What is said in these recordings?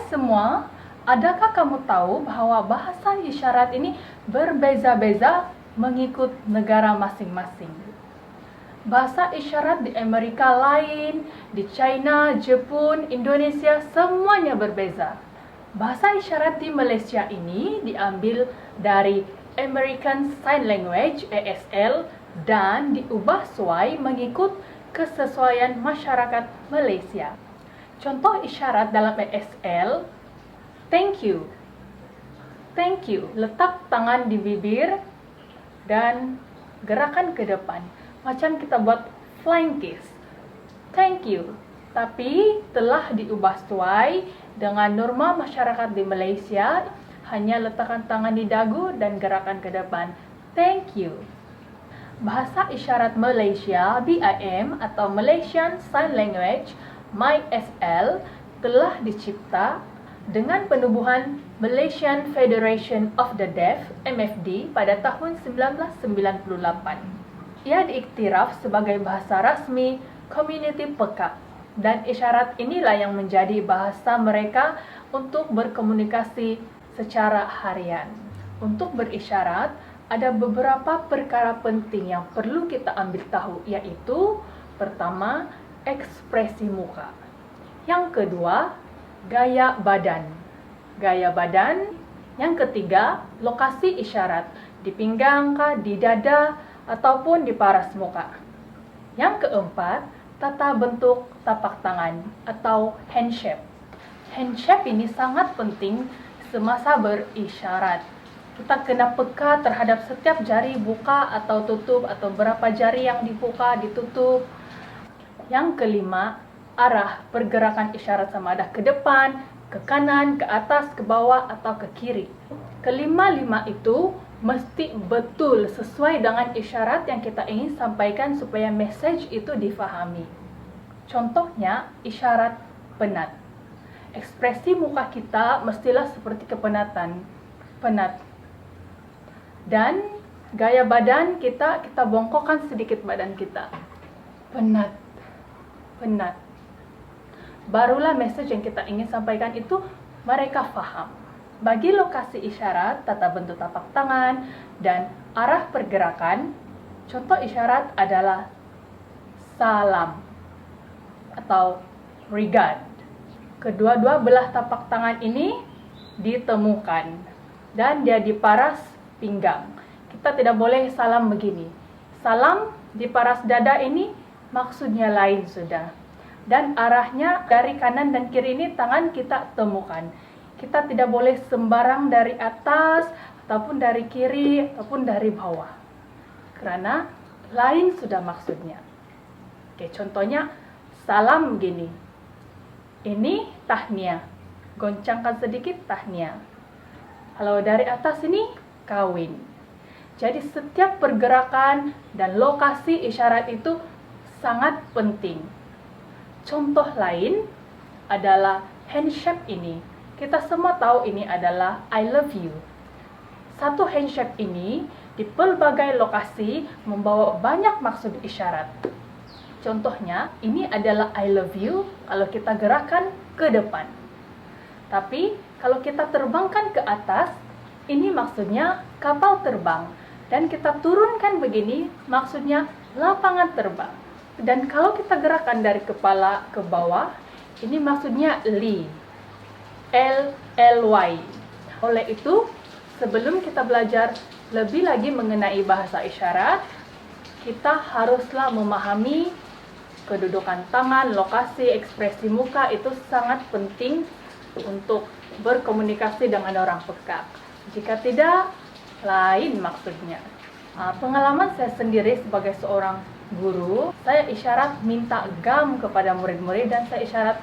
semua, adakah kamu tahu bahwa bahasa isyarat ini berbeza-beza mengikut negara masing-masing? Bahasa isyarat di Amerika lain, di China, Jepun, Indonesia, semuanya berbeza. Bahasa isyarat di Malaysia ini diambil dari American Sign Language (ASL) dan diubah sesuai mengikut kesesuaian masyarakat Malaysia. Contoh isyarat dalam ASL, thank you. Thank you, letak tangan di bibir dan gerakan ke depan. Macam kita buat flying kiss. Thank you. Tapi telah diubah sesuai dengan norma masyarakat di Malaysia, hanya letakkan tangan di dagu dan gerakan ke depan. Thank you. Bahasa isyarat Malaysia BIM atau Malaysian Sign Language MySL telah dicipta dengan penubuhan Malaysian Federation of the Deaf MFD pada tahun 1998. Ia diiktiraf sebagai bahasa rasmi Komuniti Perak dan isyarat inilah yang menjadi bahasa mereka untuk berkomunikasi secara harian. Untuk berisyarat, ada beberapa perkara penting yang perlu kita ambil tahu, yaitu pertama, ekspresi muka. Yang kedua, gaya badan. Gaya badan. Yang ketiga, lokasi isyarat, di pinggang kah, di dada, ataupun di paras muka. Yang keempat, tata bentuk tapak tangan atau hand shape. Hand shape ini sangat penting semasa berisyarat. Kita kena peka terhadap setiap jari buka atau tutup, atau berapa jari yang dibuka, ditutup. Yang kelima, arah pergerakan isyarat sama ada ke depan, ke kanan, ke atas, ke bawah, atau ke kiri. Kelima-lima itu mesti betul sesuai dengan isyarat yang kita ingin sampaikan supaya message itu difahami. Contohnya, isyarat penat. Ekspresi muka kita mestilah seperti kepenatan. Penat. Dan gaya badan kita bongkokkan sedikit badan kita. Penat. Penat. Barulah message yang kita ingin sampaikan itu mereka faham. Bagi lokasi isyarat, tata bentuk tapak tangan, dan arah pergerakan, contoh isyarat adalah salam atau regard. Kedua-dua belah tapak tangan ini ditemukan dan dia diparas pinggang. Kita tidak boleh salam begini. Salam di paras dada ini maksudnya lain sudah. Dan arahnya dari kanan dan kiri ini tangan kita temukan. Kita tidak boleh sembarang dari atas, ataupun dari kiri, ataupun dari bawah. Karena lain sudah maksudnya. Oke, contohnya salam begini. Ini tahniah. Goncangkan sedikit tahniah. Kalau dari atas ini kawin. Jadi setiap pergerakan dan lokasi isyarat itu sangat penting. Contoh lain adalah handshake ini. Kita semua tahu ini adalah I love you. Satu handshake ini di pelbagai lokasi membawa banyak maksud isyarat. Contohnya, ini adalah I love you kalau kita gerakan ke depan. Tapi kalau kita terbangkan ke atas, ini maksudnya kapal terbang. Dan kita turunkan begini, maksudnya lapangan terbang. Dan kalau kita gerakan dari kepala ke bawah, ini maksudnya li. L-L-Y. Oleh itu, sebelum kita belajar lebih lagi mengenai bahasa isyarat, kita haruslah memahami kedudukan tangan, lokasi, ekspresi muka itu sangat penting untuk berkomunikasi dengan orang peka. Jika tidak, lain maksudnya. Pengalaman saya sendiri sebagai seorang guru, saya isyarat minta gam kepada murid-murid dan saya isyarat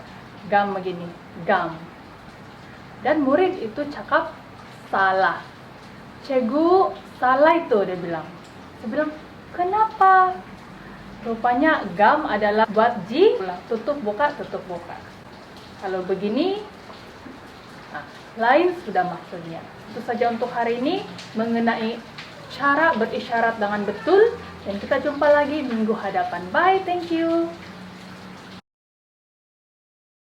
gam begini, gam. Dan murid itu cakap salah. Cikgu, salah itu, dia bilang. Saya bilang, kenapa? Rupanya gam adalah buat G, tutup buka, tutup buka. Kalau begini, lain sudah maksudnya. Itu saja untuk hari ini mengenai cara berisyarat dengan betul. Dan kita jumpa lagi minggu hadapan. Bye, thank you.